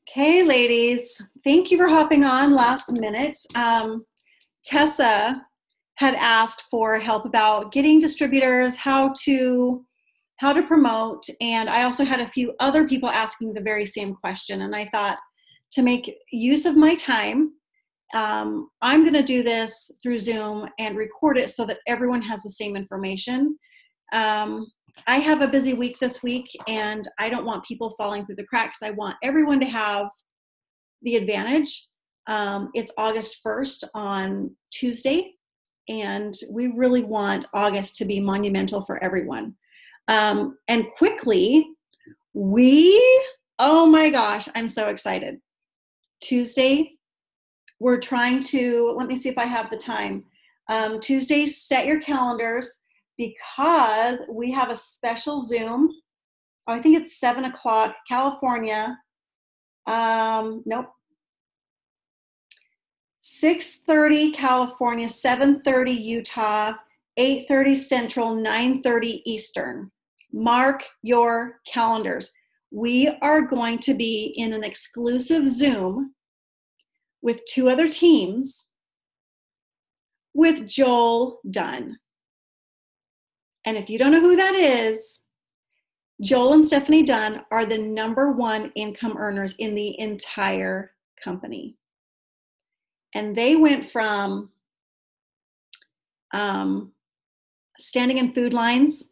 Okay, ladies, thank you for hopping on last minute. Tessa had asked for help about getting distributors, how to promote, and I also had a few other people asking the very same question. And I thought, to make use of my time, I'm going to do this through Zoom and record it so that everyone has the same information. I have a busy week this week, and I don't want people falling through the cracks. I want everyone to have the advantage. It's August 1st on Tuesday, and we really want August to be monumental for everyone. And quickly, oh my gosh, I'm so excited. Tuesday, we're trying to, let me see if I have the time. Tuesday, set your calendars because we have a special Zoom. Oh, I think it's 7 o'clock, California. Nope. 6:30 California, 7:30 Utah, 8:30 Central, 9:30 Eastern. Mark your calendars. We are going to be in an exclusive Zoom with two other teams with Joel Dunn. And if you don't know who that is, Joel and Stephanie Dunn are the #1 income earners in the entire company. And they went from standing in food lines,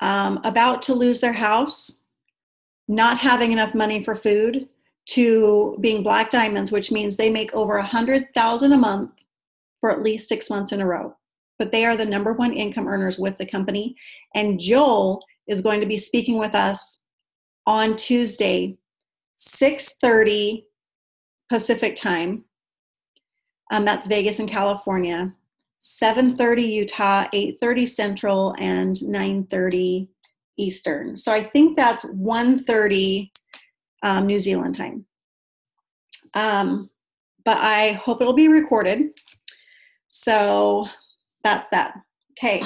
about to lose their house, not having enough money for food, to being black diamonds, which means they make over $100,000 a month for at least 6 months in a row. But they are the #1 income earners with the company. And Joel is going to be speaking with us on Tuesday, 6:30 Pacific time. That's Vegas and California. 7:30 Utah, 8:30 Central, and 9:30 Eastern. So I think that's 1:30 New Zealand time. But I hope it'll be recorded. So that's that. Okay.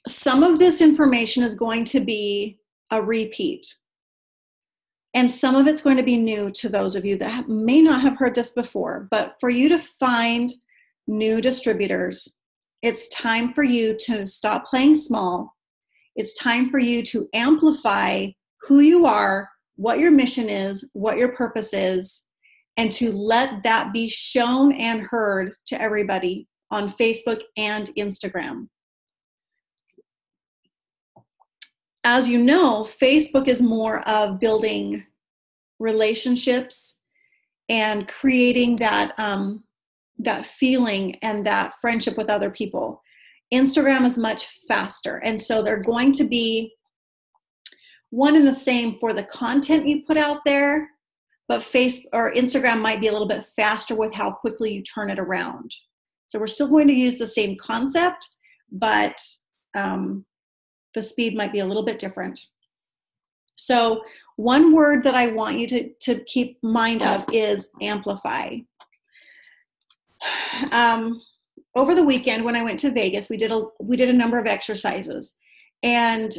Some of this information is going to be a repeat. And some of it's going to be new to those of you that may not have heard this before. But for you to find new distributors, it's time for you to stop playing small. It's time for you to amplify who you are, what your mission is, what your purpose is, and to let that be shown and heard to everybody on Facebook and Instagram. As you know, Facebook is more of building relationships and creating that feeling and that friendship with other people. Instagram is much faster, and so they're going to be one and the same for the content you put out there, but Instagram might be a little bit faster with how quickly you turn it around. So we're still going to use the same concept, but the speed might be a little bit different. So one word that I want you to keep mind of is amplify. Over the weekend when I went to Vegas, we did a number of exercises, and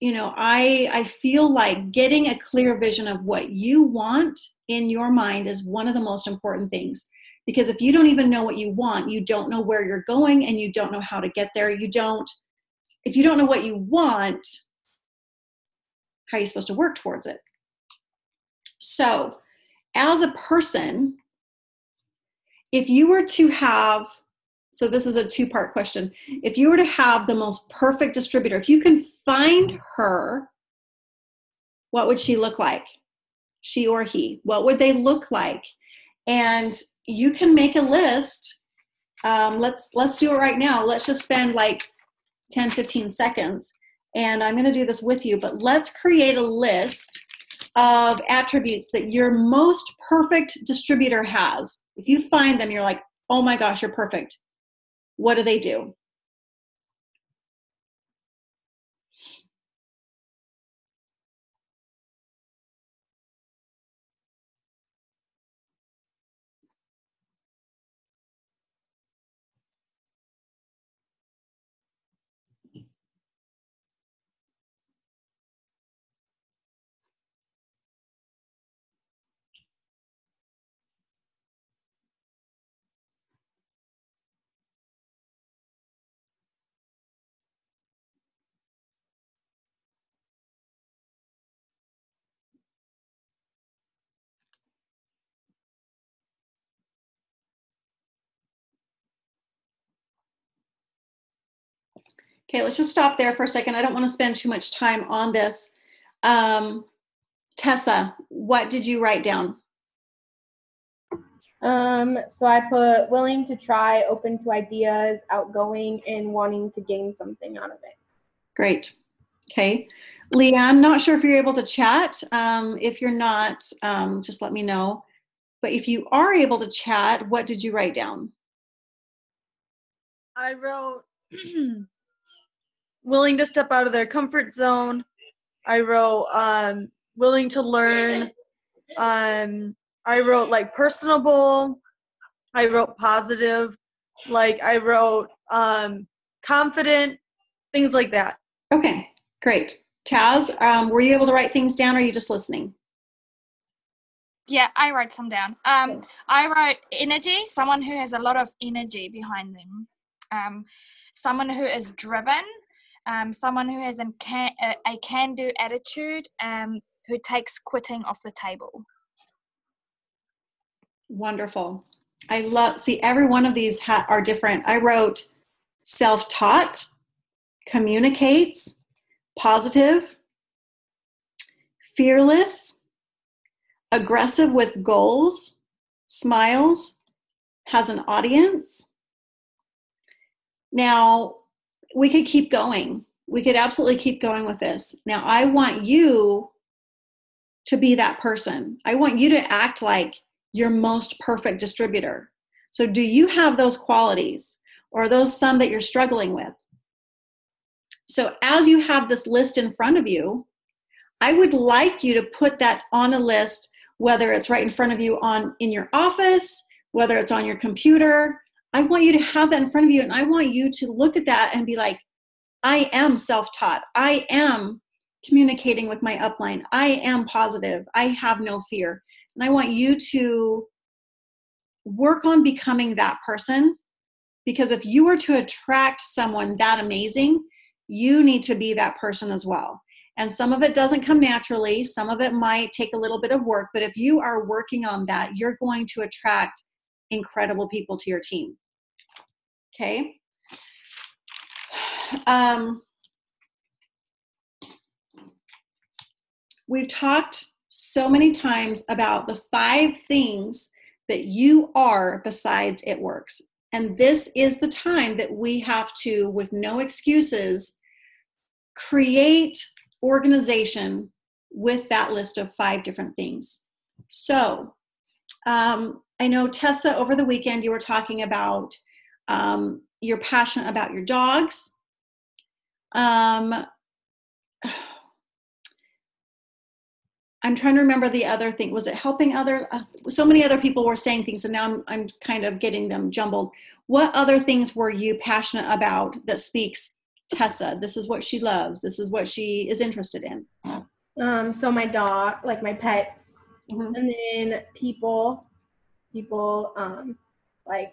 I feel like getting a clear vision of what you want in your mind is one of the most important things. Because if you don't even know what you want, you don't know where you're going, and you don't know how to get there. If you don't know what you want, how are you supposed to work towards it? So, as a person, if you were to have, so this is a two-part question. If you were to have the most perfect distributor, if you can find her, what would she look like? She or he, what would they look like? And you can make a list. Let's do it right now. Let's just spend like 10, 15 seconds. And I'm going to do this with you, but let's create a list of attributes that your most perfect distributor has. If you find them, you're like, oh my gosh, you're perfect. What do they do? Okay, let's just stop there for a second. I don't want to spend too much time on this. Tessa, what did you write down? So I put willing to try, open to ideas, outgoing, and wanting to gain something out of it. Great. Okay. Leanne, not sure if you're able to chat. If you're not, just let me know. But if you are able to chat, what did you write down? I wrote willing to step out of their comfort zone. I wrote willing to learn. I wrote like personable. I wrote positive. Like I wrote confident, things like that. Okay, great. Taz, were you able to write things down or are you just listening? Yeah, I wrote some down. I wrote energy, someone who has a lot of energy behind them. Someone who is driven, someone who has a can-do attitude, who takes quitting off the table. Wonderful. I love, see, every one of these are different. I wrote self-taught, communicates, positive, fearless, aggressive with goals, smiles, has an audience. Now, we could keep going. We could absolutely keep going with this. Now, I want you to be that person. I want you to act like your most perfect distributor. So do you have those qualities, or are those some that you're struggling with? So as you have this list in front of you, I would like you to put that on a list, whether it's right in front of you in your office, whether it's on your computer. I want you to have that in front of you, and I want you to look at that and be like, I am self-taught. I am communicating with my upline. I am positive. I have no fear. And I want you to work on becoming that person, because if you were to attract someone that amazing, you need to be that person as well. And some of it doesn't come naturally. Some of it might take a little bit of work, but if you are working on that, you're going to attract incredible people to your team. Okay. We've talked so many times about the 5 things that you are besides It Works. And this is the time that we have to, with no excuses, create organization with that list of 5 different things. So I know, Tessa, over the weekend you were talking about you're passionate about your dogs. I'm trying to remember the other thing. Was it helping other? So many other people were saying things, and now I'm kind of getting them jumbled. What other things were you passionate about that speaks Tessa? This is what she loves. This is what she is interested in. So my dog, like my pets, and then people, like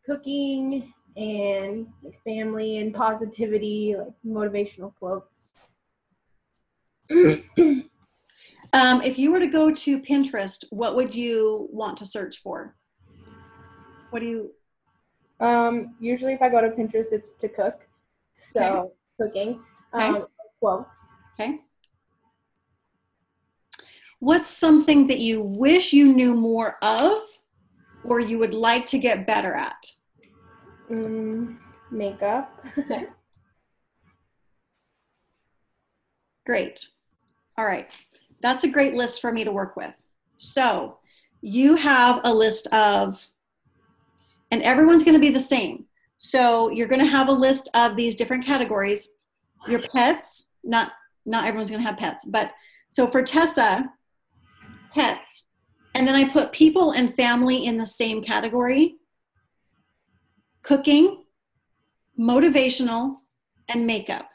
cooking and like family and positivity, like motivational quotes. If you were to go to Pinterest, what would you want to search for? What do you? Usually if I go to Pinterest, it's to cook. So okay. Cooking, okay. Quotes. Okay. What's something that you wish you knew more of, or you would like to get better at? Makeup. Okay. Great. All right. That's a great list for me to work with. So you have a list of, and everyone's going to be the same. So you're going to have a list of these different categories. Your pets, not everyone's going to have pets, but so for Tessa, pets. And then I put people and family in the same category. Cooking, motivational, and makeup.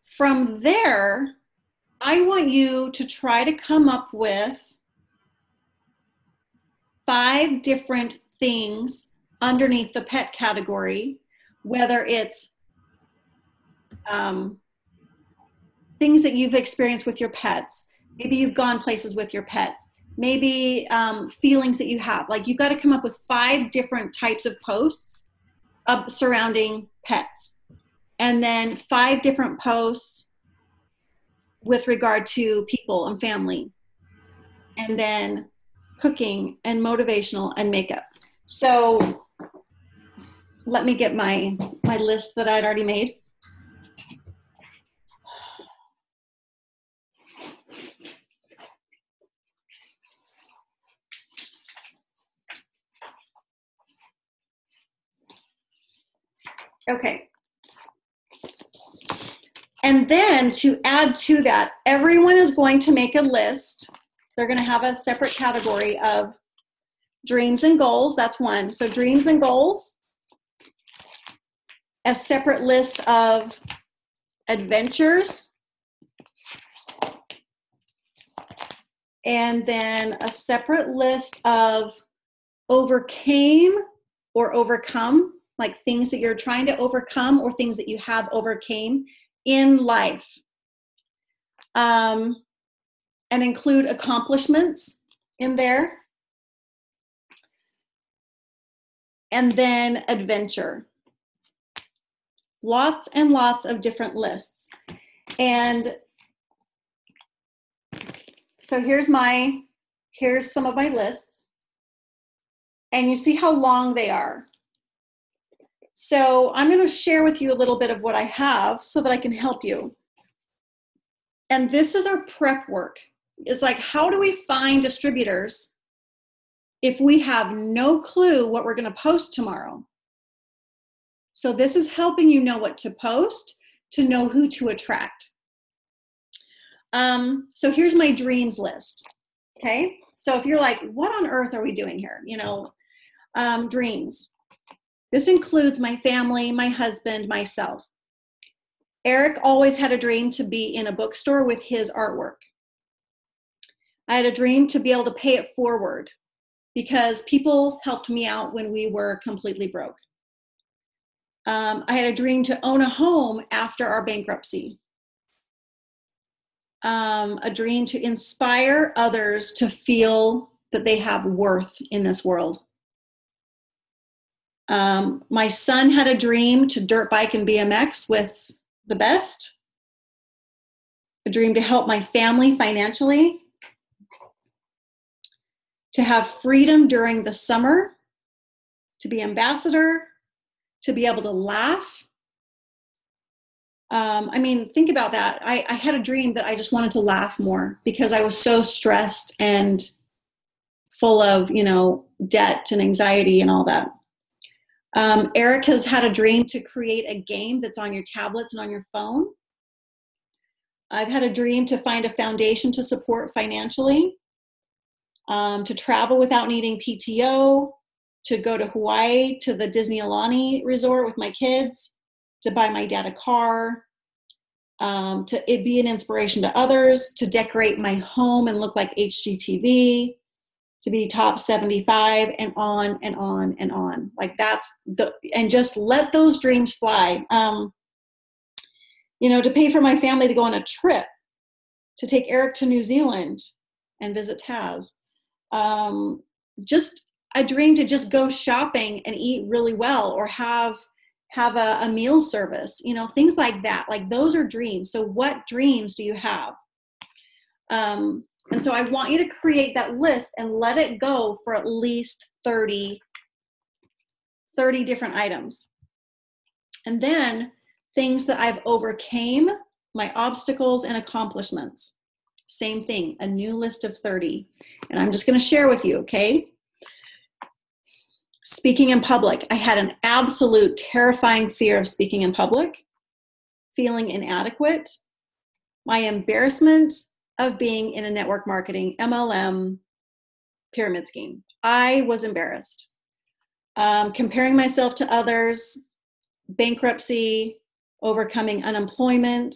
From there, I want you to try to come up with 5 different things underneath the pet category, whether it's things that you've experienced with your pets. Maybe you've gone places with your pets. Maybe feelings that you have. Like, you've got to come up with 5 different types of posts surrounding pets. And then 5 different posts with regard to people and family. And then cooking and motivational and makeup. So let me get my list that I'd already made. Okay. And then to add to that, everyone is going to make a list. They're going to have a separate category of dreams and goals. That's one. So dreams and goals. A separate list of adventures. And then a separate list of overcame or overcome, like things that you're trying to overcome or things that you have overcame in life. And include accomplishments in there. And then adventure. Lots and lots of different lists. And so here's some of my lists. And you see how long they are. So I'm going to share with you a little bit of what I have so that I can help you. And this is our prep work. It's like, how do we find distributors if we have no clue what we're going to post tomorrow? So this is helping you know what to post, to know who to attract. So here's my dreams list. Okay. So if you're like, what on earth are we doing here? You know, dreams. This includes my family, my husband, myself. Eric always had a dream to be in a bookstore with his artwork. I had a dream to be able to pay it forward because people helped me out when we were completely broke. I had a dream to own a home after our bankruptcy. A dream to inspire others to feel that they have worth in this world. My son had a dream to dirt bike and BMX with the best. A dream to help my family financially. To have freedom during the summer. To be ambassador. To be able to laugh. I mean, think about that. I had a dream that I just wanted to laugh more because I was so stressed and full of, you know, debt and anxiety and all that. Eric has had a dream to create a game that's on your tablets and on your phone. I've had a dream to find a foundation to support financially, to travel without needing PTO, to go to Hawaii, to the Disney Aulani resort with my kids, to buy my dad a car, to it be an inspiration to others, to decorate my home and look like HGTV, to be top 75, and on and on and on. Like and just let those dreams fly. You know, to pay for my family to go on a trip, to take Eric to New Zealand and visit Taz. I dream to just go shopping and eat really well, or have a meal service, you know, things like that. Like those are dreams. So what dreams do you have? And so I want you to create that list and let it go for at least 30 different items. And then things that I've overcame, my obstacles and accomplishments. Same thing, a new list of 30. And I'm just going to share with you, okay? Speaking in public. I had an absolute terrifying fear of speaking in public, feeling inadequate, my embarrassment of being in a network marketing MLM pyramid scheme. I was embarrassed. Comparing myself to others, bankruptcy, overcoming unemployment,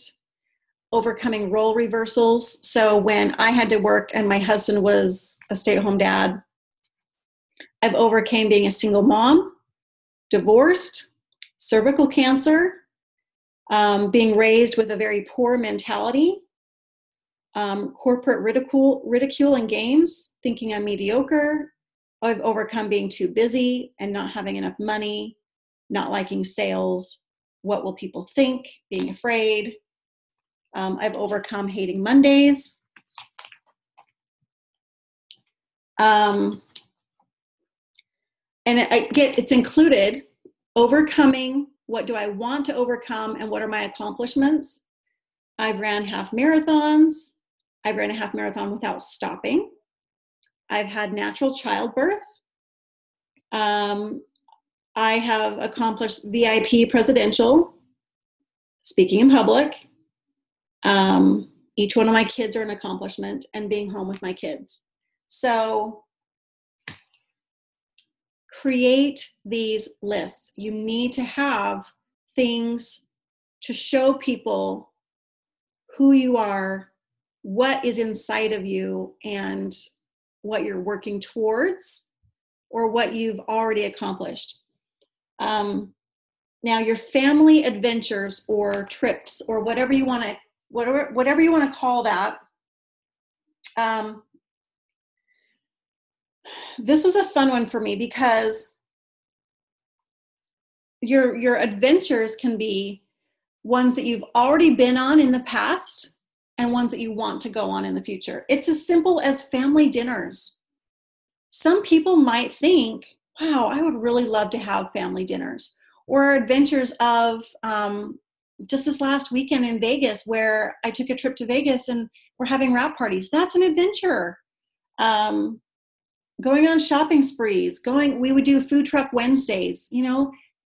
overcoming role reversals. So when I had to work and my husband was a stay-at-home dad, I've overcame being a single mom, divorced, cervical cancer, being raised with a very poor mentality, corporate ridicule in games, thinking I'm mediocre. I've overcome being too busy and not having enough money, not liking sales, what will people think, being afraid. I've overcome hating Mondays. And it's included overcoming, what do I want to overcome, and what are my accomplishments. I've ran half marathons. I've ran a half marathon without stopping. I've had natural childbirth. I have accomplished VIP presidential, speaking in public. Each one of my kids are an accomplishment, and being home with my kids. So create these lists. You need to have things to show people who you are, what is inside of you, and what you're working towards, or what you've already accomplished. Now, your family adventures or trips, or whatever you want to call that. This was a fun one for me because your adventures can be ones that you've already been on in the past and ones that you want to go on in the future. It's as simple as family dinners. Some people might think, wow, I would really love to have family dinners, or adventures of just this last weekend in Vegas, where I took a trip to Vegas and we're having wrap parties. That's an adventure. Going on shopping sprees, we would do food truck Wednesdays,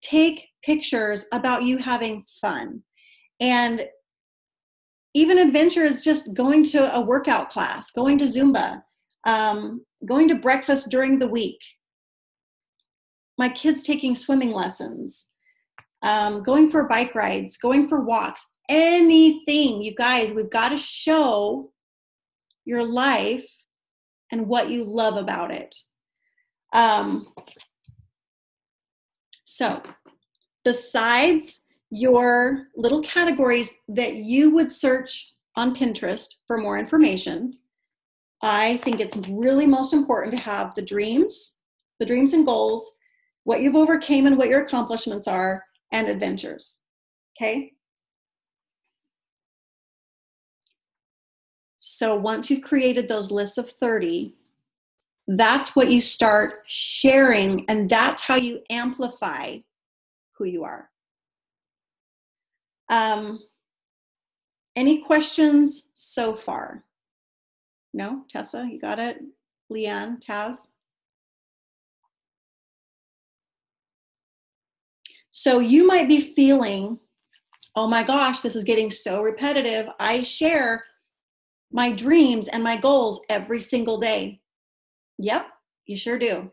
take pictures about you having fun. And even adventures, just going to a workout class, going to Zumba, going to breakfast during the week, my kids taking swimming lessons, going for bike rides, going for walks, anything. You guys, we've got to show your life and what you love about it. So besides your little categories that you would search on Pinterest for more information, I think it's really most important to have the dreams and goals, what you've overcame and what your accomplishments are, and adventures. Okay? So once you've created those lists of 30, that's what you start sharing, and that's how you amplify who you are. Any questions so far? No? Tessa, you got it? Leanne, Taz? So you might be feeling, oh my gosh, this is getting so repetitive. I share my dreams and my goals every single day. Yep, you sure do.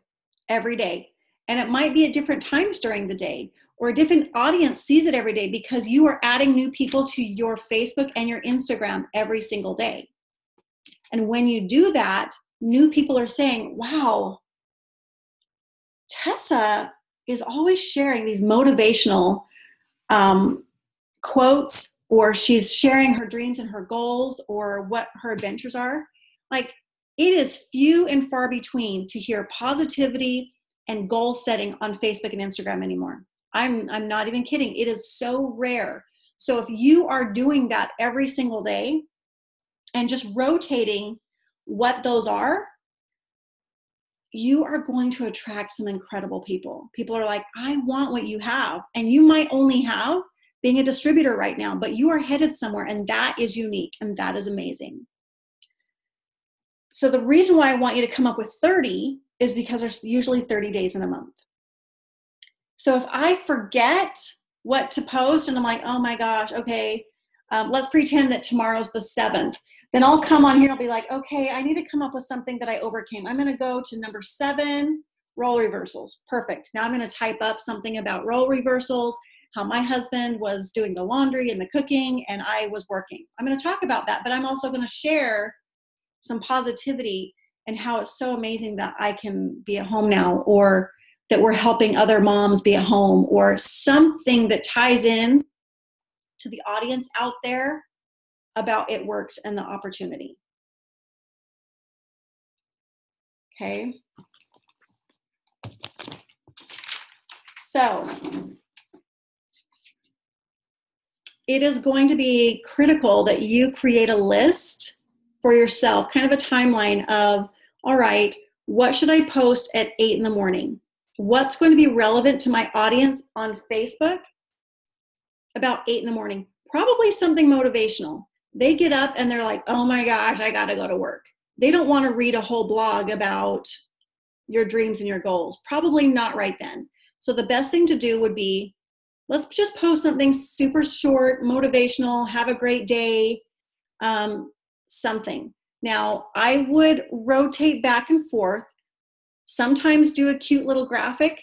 Every day. And it might be at different times during the day, or a different audience sees it every day, because you are adding new people to your Facebook and your Instagram every single day. And when you do that, new people are saying, wow, Tessa is always sharing these motivational quotes, or she's sharing her dreams and her goals, or what her adventures are. Like, it is few and far between to hear positivity and goal setting on Facebook and Instagram anymore. I'm not even kidding. It is so rare. So if you are doing that every single day and just rotating what those are, you are going to attract some incredible people. People are like, I want what you have. And you might only have being a distributor right now, but you are headed somewhere, and that is unique, and that is amazing. So the reason why I want you to come up with 30 is because there's usually 30 days in a month. So if I forget what to post and I'm like, oh my gosh, okay, let's pretend that tomorrow's the 7th. Then I'll come on here and I'll be like, okay, I need to come up with something that I overcame. I'm going to go to number 7, role reversals. Perfect. Now I'm going to type up something about role reversals, how my husband was doing the laundry and the cooking and I was working. I'm going to talk about that, but I'm also going to share some positivity and how it's so amazing that I can be at home now, or that we're helping other moms be at home, or something that ties in to the audience out there about It Works and the opportunity. Okay. So it is going to be critical that you create a list for yourself, kind of a timeline of, all right, what should I post at 8 in the morning? What's going to be relevant to my audience on Facebook about 8 in the morning? Probably something motivational. They get up and they're like, oh my gosh, I got to go to work. They don't want to read a whole blog about your dreams and your goals. Probably not right then. So the best thing to do would be, let's just post something super short, motivational, have a great day, something. Now, I would rotate back and forth. Sometimes do a cute little graphic.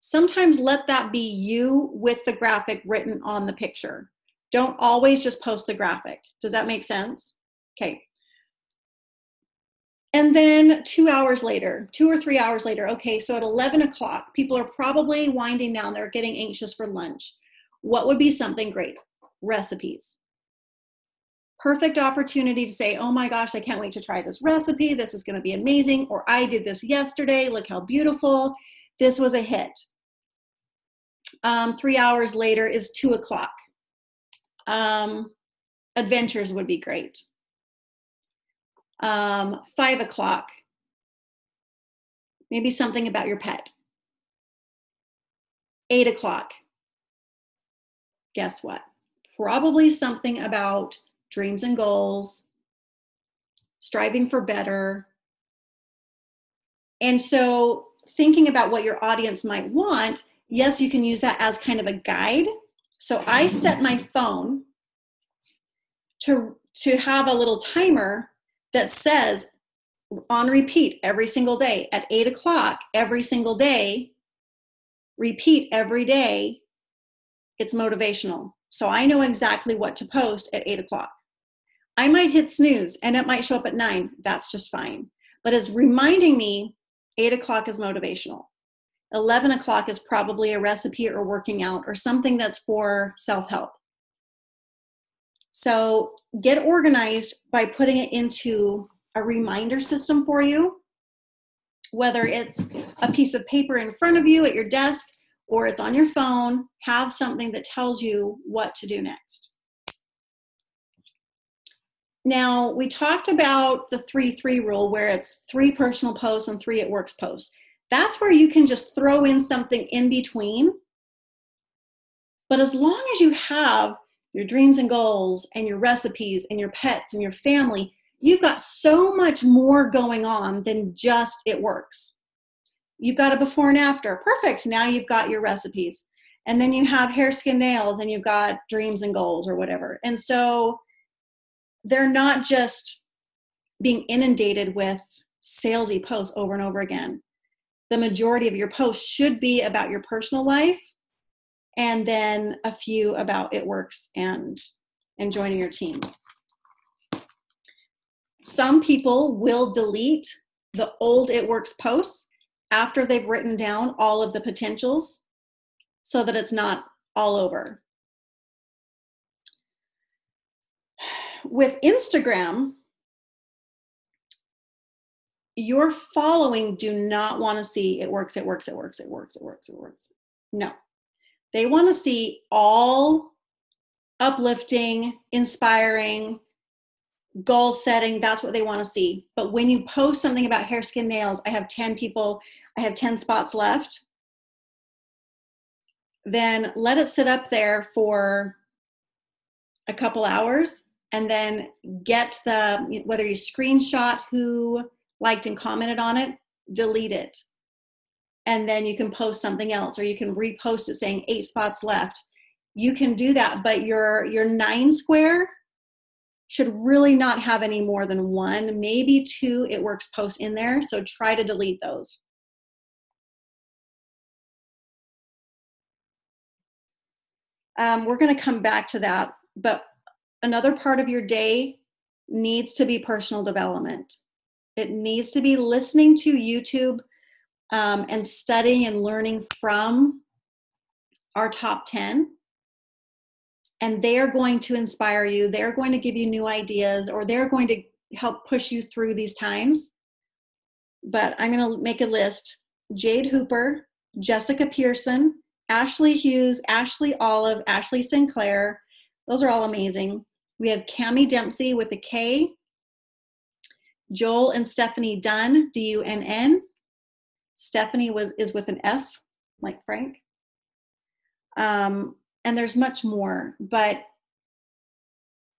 Sometimes let that be you with the graphic written on the picture. Don't always just post the graphic. Does that make sense? Okay. And then 2 hours later, 2 or 3 hours later, okay, so at 11 o'clock, people are probably winding down. They're getting anxious for lunch. What would be something great? Recipes. Perfect opportunity to say, oh my gosh, I can't wait to try this recipe. This is going to be amazing. Or I did this yesterday. Look how beautiful. This was a hit. 3 hours later is 2 o'clock. Adventures would be great. 5 o'clock, maybe something about your pet. 8 o'clock, guess what? Probably something about dreams and goals, striving for better. And so thinking about what your audience might want, yes, you can use that as kind of a guide. So I set my phone to have a little timer that says on repeat every single day at 8 o'clock, every single day, repeat every day, it's motivational. So I know exactly what to post at 8 o'clock. I might hit snooze and it might show up at 9. That's just fine. But it's reminding me 8 o'clock is motivational. 11 o'clock is probably a recipe or working out or something that's for self-help. So get organized by putting it into a reminder system for you, whether it's a piece of paper in front of you at your desk or it's on your phone. Have something that tells you what to do next. Now, we talked about the 3-3 rule where it's 3 personal posts and 3 it works posts. That's where you can just throw in something in between. But as long as you have your dreams and goals and your recipes and your pets and your family, you've got so much more going on than just it works. You've got a before and after. Perfect. Now you've got your recipes. And then you have hair, skin, nails, and you've got dreams and goals or whatever. And so they're not just being inundated with salesy posts over and over again. The majority of your posts should be about your personal life and then a few about it works and joining your team. Some people will delete the old it works posts after they've written down all of the potentials so that it's not all over. With Instagram, your following do not want to see it works, it works, it works, it works, it works, it works. No. They want to see all uplifting, inspiring, goal setting. That's what they want to see. But when you post something about hair, skin, nails, I have 10 people, I have 10 spots left, then let it sit up there for a couple hours and then get the, whether you screenshot who liked and commented on it, delete it. And then you can post something else, or you can repost it saying 8 spots left. You can do that, but your 9 square should really not have any more than 1, maybe 2 it works posts in there. So try to delete those. We're going to come back to that, but another part of your day needs to be personal development. It needs to be listening to YouTube and studying and learning from our top 10. And they are going to inspire you. They're going to give you new ideas, or they're going to help push you through these times. But I'm going to make a list. Jade Hooper, Jessica Pearson, Ashley Hughes, Ashley Olive, Ashley Sinclair. Those are all amazing. We have Cami Dempsey with a K. Joel and Stephanie Dunn, D-U-N-N. Stephanie is with an F, like Frank. And there's much more, but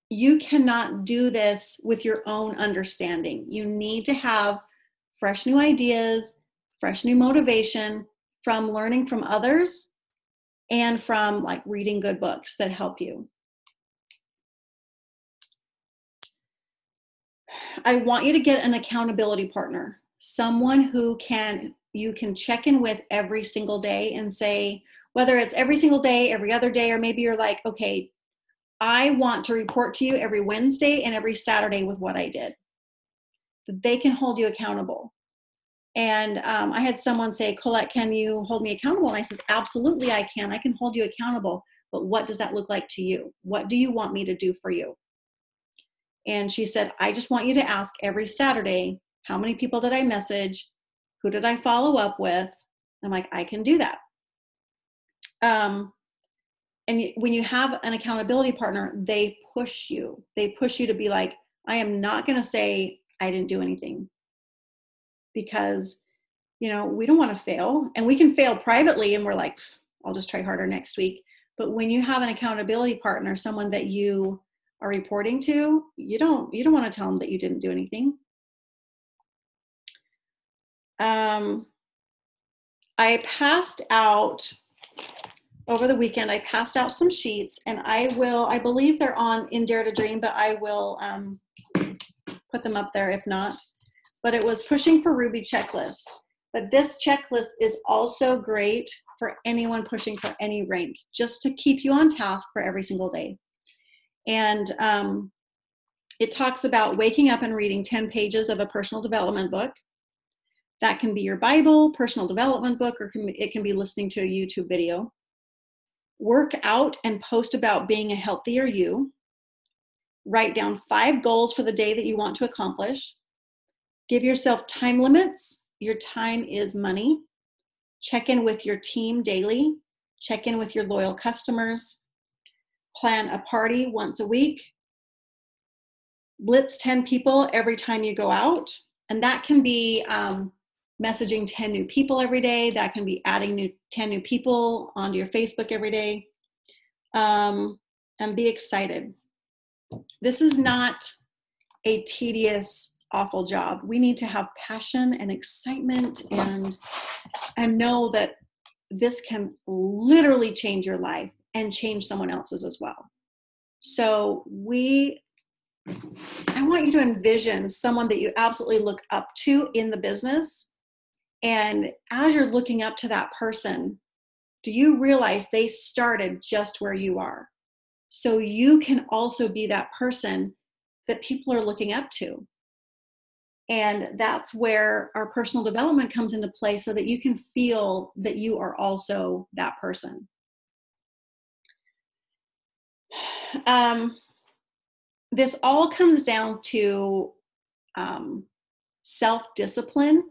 you cannot do this with your own understanding. You need to have fresh new ideas, fresh new motivation from learning from others and from like reading good books that help you. I want you to get an accountability partner, someone who you can check in with every single day and say, whether it's every single day, every other day, or maybe you're like, okay, I want to report to you every Wednesday and every Saturday with what I did. They can hold you accountable. And I had someone say, Colette, can you hold me accountable? And I says, absolutely I can. I can hold you accountable. But what does that look like to you? What do you want me to do for you? And she said, I just want you to ask every Saturday, how many people did I message? Who did I follow up with? I'm like, I can do that. And when you have an accountability partner, they push you. They push you to be like, I am not going to say I didn't do anything, because, you know, we don't want to fail, and we can fail privately and we're like, I'll just try harder next week. But when you have an accountability partner, someone that you are reporting to, you don't want to tell them that you didn't do anything. I passed out over the weekend, I passed out some sheets, and I believe they're in Dare to Dream, but I will put them up there if not. But it was Pushing for Ruby checklist. But this checklist is also great for anyone pushing for any rank, just to keep you on task for every single day. And it talks about waking up and reading 10 pages of a personal development book. That can be your Bible, personal development book, or it can be listening to a YouTube video. Work out and post about being a healthier you. Write down 5 goals for the day that you want to accomplish. Give yourself time limits. Your time is money. Check in with your team daily. Check in with your loyal customers. Plan a party once a week. Blitz 10 people every time you go out. And that can be messaging 10 new people every day. That can be adding 10 new people onto your Facebook every day. And be excited. This is not a tedious, awful job. We need to have passion and excitement and know that this can literally change your life and change someone else's as well. So I want you to envision someone that you absolutely look up to in the business. And as you're looking up to that person, do you realize they started just where you are? So you can also be that person that people are looking up to. And that's where our personal development comes into play, so that you can feel that you are also that person. This all comes down to self-discipline,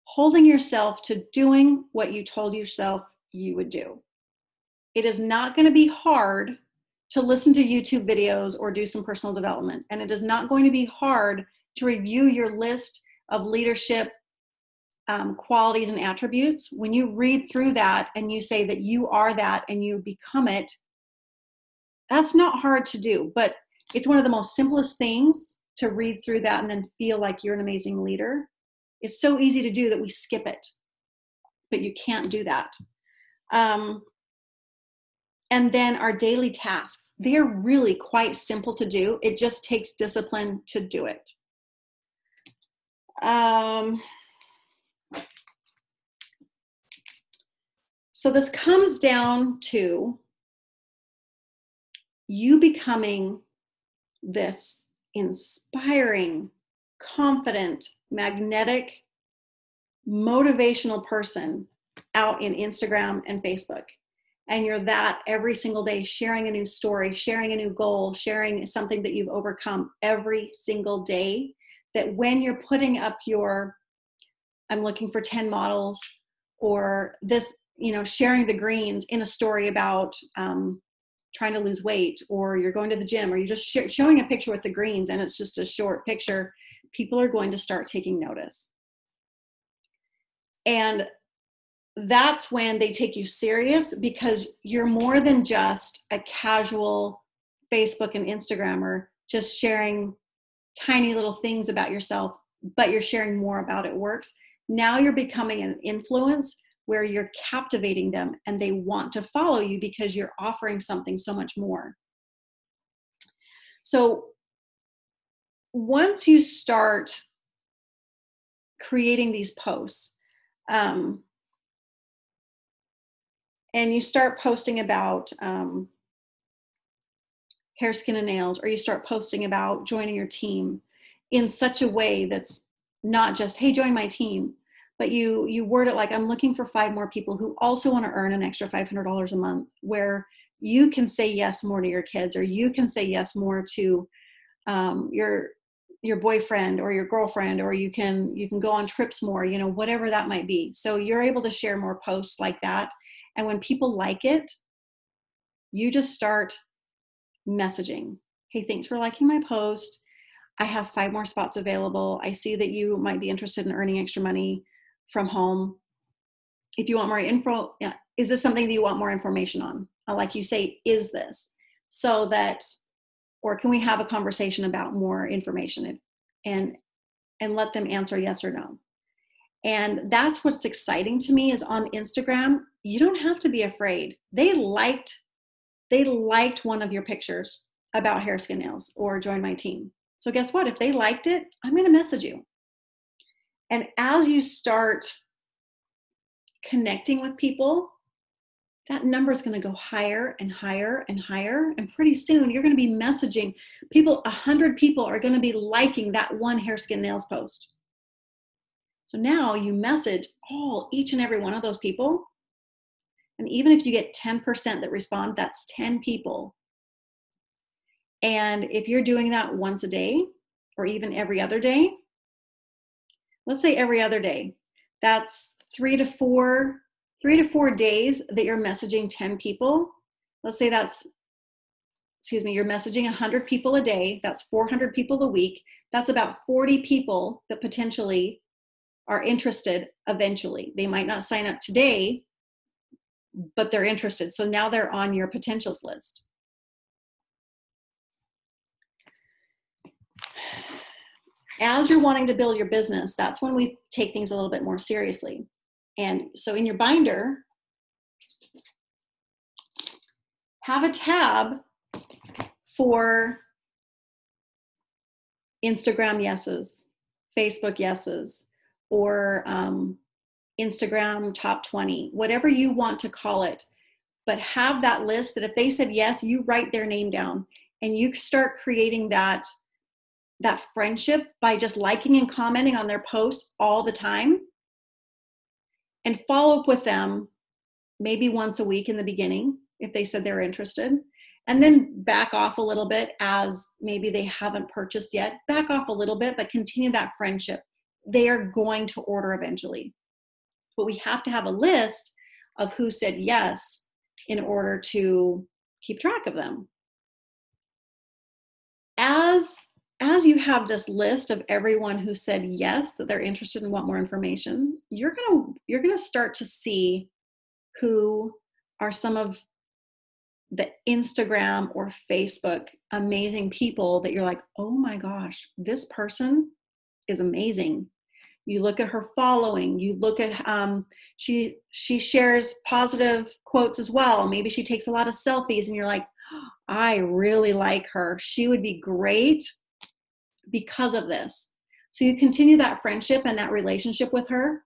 holding yourself to doing what you told yourself you would do. It is not going to be hard to listen to YouTube videos or do some personal development. And it is not going to be hard to review your list of leadership qualities and attributes. When you read through that and you say that you are that and you become it, that's not hard to do, but it's one of the most simplest things to read through that and then feel like you're an amazing leader. It's so easy to do that we skip it, but you can't do that. And then our daily tasks, they're really quite simple to do. It just takes discipline to do it. So this comes down to you becoming this inspiring, confident, magnetic, motivational person out in Instagram and Facebook. And you're that every single day, sharing a new story, sharing a new goal, sharing something that you've overcome every single day. That when you're putting up I'm looking for 10 models, or this, sharing the greens in a story about trying to lose weight, or you're going to the gym, or you're just showing a picture with the greens and it's just a short picture, people are going to start taking notice. And that's when they take you serious, because you're more than just a casual Facebook and Instagrammer just sharing tiny little things about yourself, but you're sharing more about it works. Now you're becoming an influence where you're captivating them and they want to follow you because you're offering something so much more. So once you start creating these posts, and you start posting about hair, skin, and nails, or you start posting about joining your team in such a way that's not just, hey, join my team, but you word it like, I'm looking for 5 more people who also want to earn an extra $500 a month, where you can say yes more to your kids, or you can say yes more to your boyfriend or your girlfriend, or you can go on trips more, whatever that might be. So you're able to share more posts like that. And when people like it, you just start messaging. Hey, thanks for liking my post. I have 5 more spots available. I see that you might be interested in earning extra money from home. If you want more info, is this something that you want more information on? Like you say, is this? So that, or can we have a conversation about more information, and let them answer yes or no. And that's what's exciting to me, is on Instagram, you don't have to be afraid. They liked one of your pictures about hair, skin, nails, or join my team. So guess what? If they liked it, I'm going to message you. And as you start connecting with people, that number is going to go higher and higher and higher. And pretty soon you're going to be messaging people. 100 people are going to be liking that one hair, skin, nails post. So now you message each and every one of those people. And even if you get 10% that respond, that's 10 people. And if you're doing that once a day, or even every other day, let's say every other day, that's 3 to 4 days that you're messaging 10 people. Let's say you're messaging 100 people a day. That's 400 people a week. That's about 40 people that potentially are interested eventually. They might not sign up today, but they're interested. So now they're on your potentials list. As you're wanting to build your business, that's when we take things a little bit more seriously. And so in your binder, have a tab for Instagram yeses, Facebook yeses, or Instagram top 20, whatever you want to call it. But have that list that if they said yes, you write their name down, and you start creating that friendship by just liking and commenting on their posts all the time, and follow up with them maybe once a week in the beginning if they said they're interested, and then back off a little bit as maybe they haven't purchased yet. Back off a little bit, but continue that friendship. They are going to order eventually. But we have to have a list of who said yes in order to keep track of them. As you have this list of everyone who said yes, that they're interested and want more information, you're gonna start to see who are some of the Instagram or Facebook amazing people that you're like, oh my gosh, this person is amazing. You look at her following, you look at, she shares positive quotes as well. Maybe she takes a lot of selfies and you're like, oh, I really like her. She would be great because of this. So you continue that friendship and that relationship with her.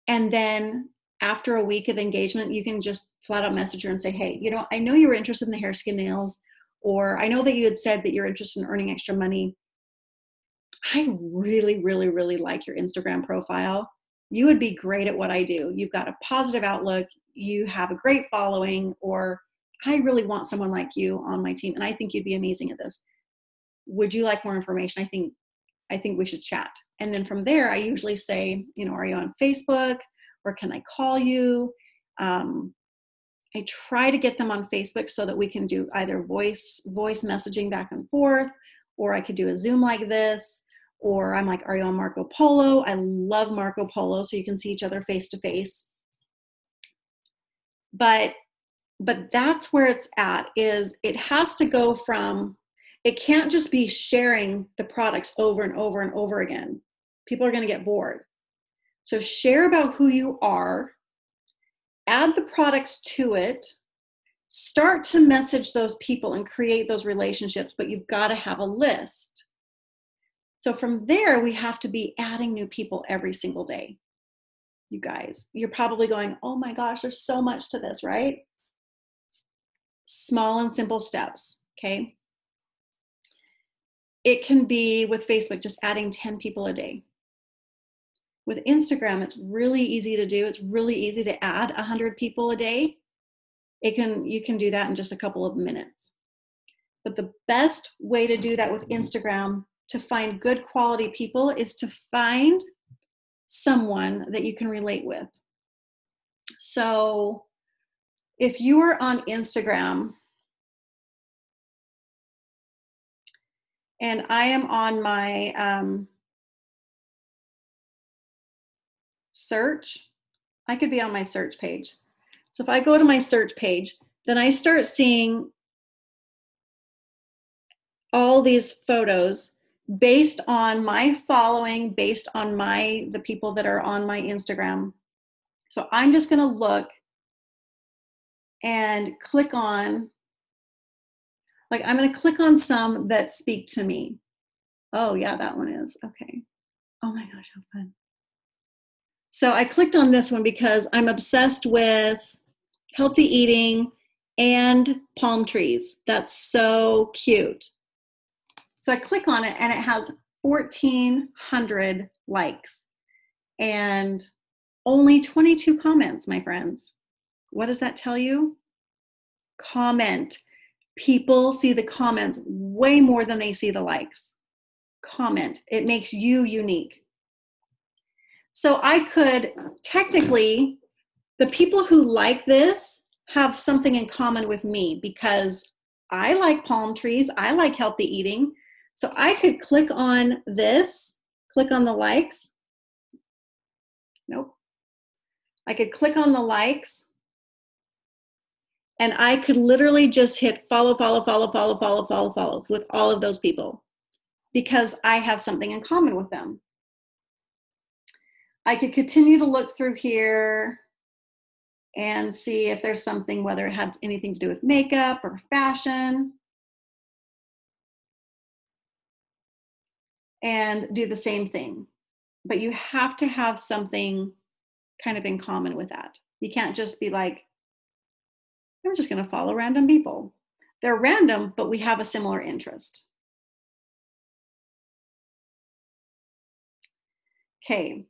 And then after a week of engagement, you can just flat out message her and say, hey, I know you were interested in the hair, skin, nails, or I know that you had said that you're interested in earning extra money. I really, really, really like your Instagram profile. You would be great at what I do. You've got a positive outlook. You have a great following, or I really want someone like you on my team. And I think you'd be amazing at this. Would you like more information? I think we should chat. And then from there, I usually say, are you on Facebook, or can I call you? I try to get them on Facebook so that we can do either voice messaging back and forth, or I could do a Zoom like this, or I'm like, are you on Marco Polo? I love Marco Polo, so you can see each other face to face. But that's where it's at, is it has to go from, it can't just be sharing the products over and over and over again. People are going to get bored. So share about who you are, add the products to it, start to message those people and create those relationships, but you've got to have a list. So from there, we have to be adding new people every single day. You guys, you're probably going, oh my gosh, there's so much to this, right? Small and simple steps, okay? It can be with Facebook, just adding 10 people a day. With Instagram, it's really easy to do. It's really easy to add 100 people a day. You can do that in just a couple of minutes. But the best way to do that with Instagram, to find good quality people, is to find someone that you can relate with. So if you are on Instagram, and I am on my search, I could be on my search page. So if I go to my search page, then I start seeing all these photos based on my following, based on the people that are on my Instagram. So I'm just going to look and click on, like, I'm going to click on some that speak to me. Oh yeah, that one is okay. Oh my gosh, how fun. So I clicked on this one because I'm obsessed with healthy eating and palm trees. That's so cute. So I click on it and it has 1,400 likes and only 22 comments, my friends. What does that tell you? Comment. People see the comments way more than they see the likes. Comment. It makes you unique. So I could technically, the people who like this have something in common with me because I like palm trees. I like healthy eating. So I could click on this, click on the likes. Nope. I could click on the likes and I could literally just hit follow, follow, follow, follow, follow, follow, follow with all of those people because I have something in common with them. I could continue to look through here and see if there's something, whether it had anything to do with makeup or fashion, and do the same thing. But you have to have something kind of in common with that. You can't just be like, I'm just going to follow random people. They're random, but we have a similar interest. Okay.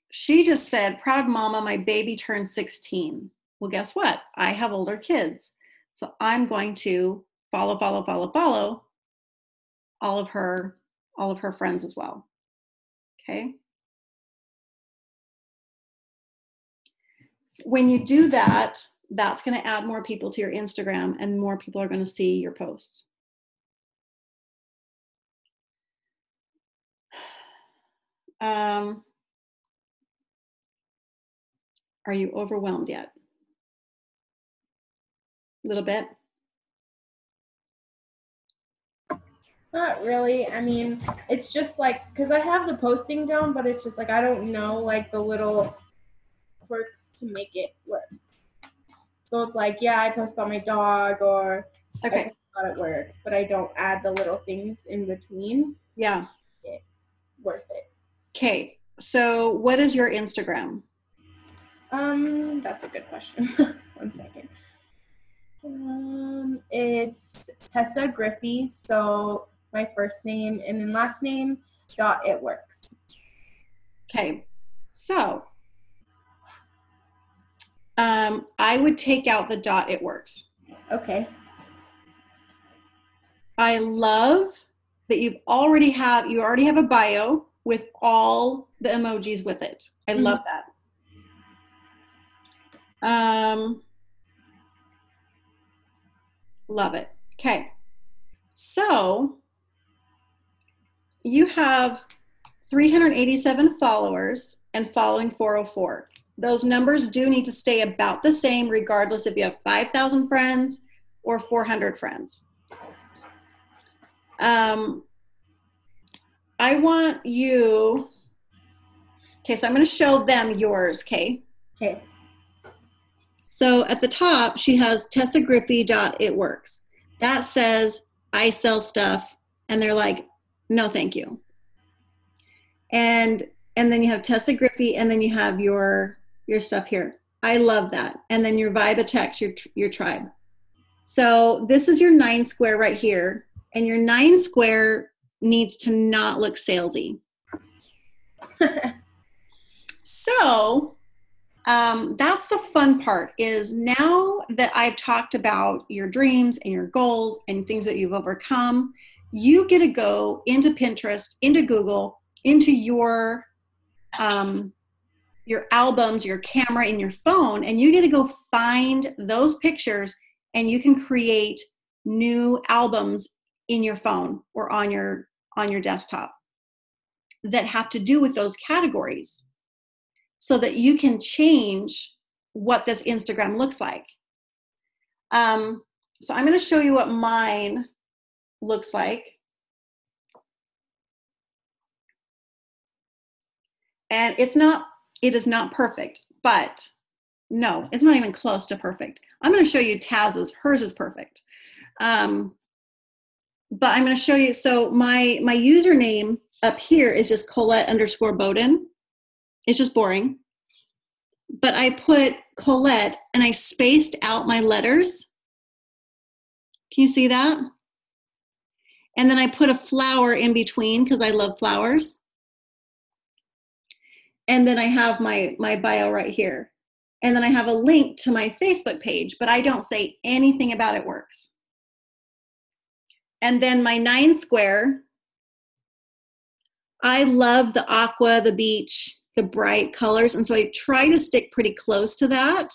She just said, proud mama, my baby turned 16. Well, guess what? I have older kids. So I'm going to follow, follow, follow, follow all of her friends as well. Okay. When you do that, that's going to add more people to your Instagram and more people are going to see your posts. Are you overwhelmed yet? A little bit? Not really. I mean, it's just like, because I have the posting down, but it's just like, I don't know, like, the little quirks to make it work. So it's like, yeah, I post about my dog or Okay. I post about it works, but I don't add the little things in between. Yeah. It worth it. Okay. So what is your Instagram? That's a good question. 1 second. It's Tessa Griffey. So my first name and then last name .itworks. Okay. So I would take out the .itworks. Okay. I love that you already have a bio with all the emojis with it. I love that. Love it. Okay. So you have 387 followers and following 404. Those numbers do need to stay about the same regardless if you have 5,000 friends or 400 friends. I want you, okay, so I'm going to show them yours, okay? Okay. So at the top, she has tessagriffey.itworks. That says, I sell stuff. And they're like, no, thank you. And then you have Tessa Griffey, and then you have your stuff here. I love that. And then your Vibe Attacks, your tribe. So this is your 9 square right here. And your 9 square needs to not look salesy. So that's the fun part, is now that I've talked about your dreams and your goals and things that you've overcome, you get to go into Pinterest, into Google, into your albums, your camera, and your phone, and you get to go find those pictures, and you can create new albums in your phone or on your desktop that have to do with those categories, so that you can change what this Instagram looks like. So I'm going to show you what mine looks like. And it is not perfect, but no, it's not even close to perfect. I'm going to show you Taz's. Hers is perfect. But I'm going to show you, so my username up here is just Colette_Bowden. It's just boring. But I put Colette and I spaced out my letters. Can you see that? And then I put a flower in between because I love flowers. And then I have my bio right here. And then I have a link to my Facebook page, but I don't say anything about It Works. And then my 9 square, I love the aqua, the beach, the bright colors. And so I try to stick pretty close to that.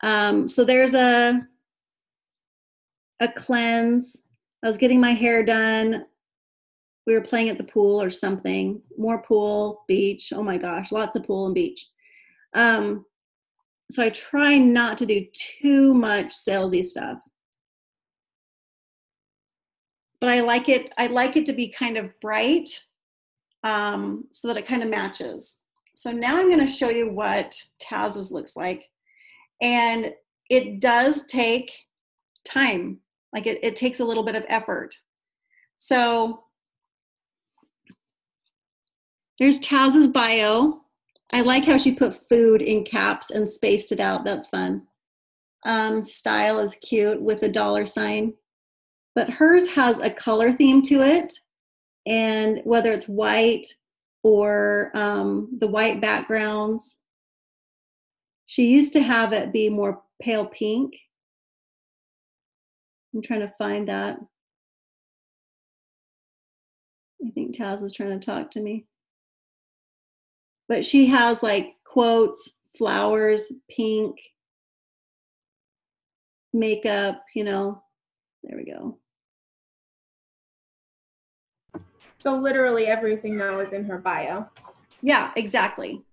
So there's a cleanse. I was getting my hair done. We were playing at the pool or something. More pool, beach. Oh my gosh, lots of pool and beach. So I try not to do too much salesy stuff. But I like it to be kind of bright, so that it kind of matches. So now I'm going to show you what Taz's looks like. And it does take time. Like it takes a little bit of effort. So there's Taz's bio. I like how she put food in caps and spaced it out. That's fun. Style is cute with a $sign. But hers has a color theme to it. And whether it's white or the white backgrounds, she used to have it be more pale pink. I'm trying to find that. I think Taz is trying to talk to me. But she has like quotes, flowers, pink, makeup, you know. There we go. So literally everything now is in her bio. Yeah, exactly.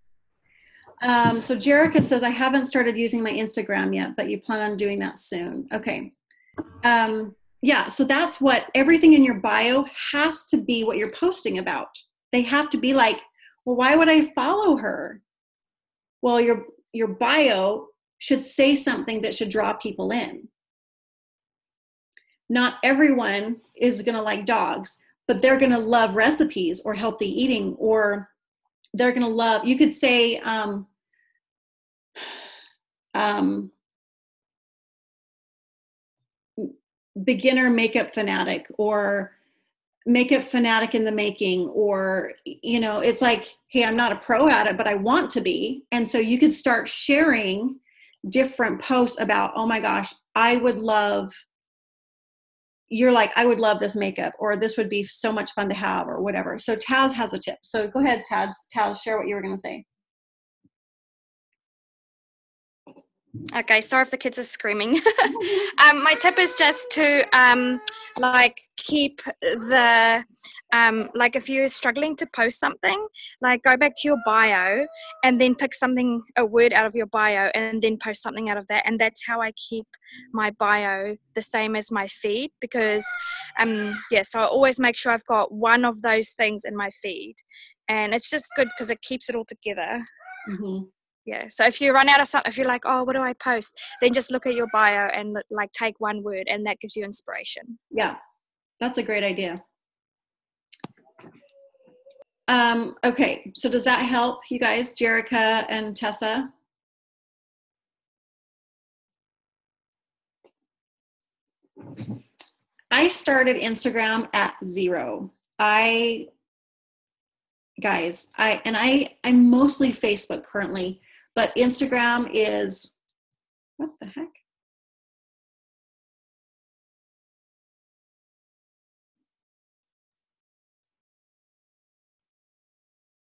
So Jerica says, I haven't started using my Instagram yet, but you plan on doing that soon. Okay. Yeah, so that's what everything in your bio has to be what you're posting about. They have to be like, well, why would I follow her? Well, your bio should say something that should draw people in. Not everyone is going to like dogs, but they're going to love recipes or healthy eating, or they're going to love, you could say, beginner makeup fanatic, or makeup fanatic in the making, or, you know, it's like, hey, I'm not a pro at it, but I want to be. And so you could start sharing different posts about, oh my gosh, I would love, you're like, I would love this makeup, or this would be so much fun to have, or whatever. So Taz has a tip. So go ahead, Taz, share what you were going to say. Okay, sorry if the kids are screaming. My tip is just to like keep the like if you're struggling to post something, like go back to your bio and then pick something, a word out of your bio, and then post something out of that. And that's how I keep my bio the same as my feed, because yeah, so I always make sure I've got one of those things in my feed, and it's just good because it keeps it all together. Mm-hmm. Yeah, so if you run out of something, if you're like, oh, what do I post, then just look at your bio and like take one word, and that gives you inspiration. Yeah, that's a great idea. Okay, so does that help you guys, Jerica and Tessa? I started Instagram at 0. I'm mostly Facebook currently, but Instagram is, what the heck?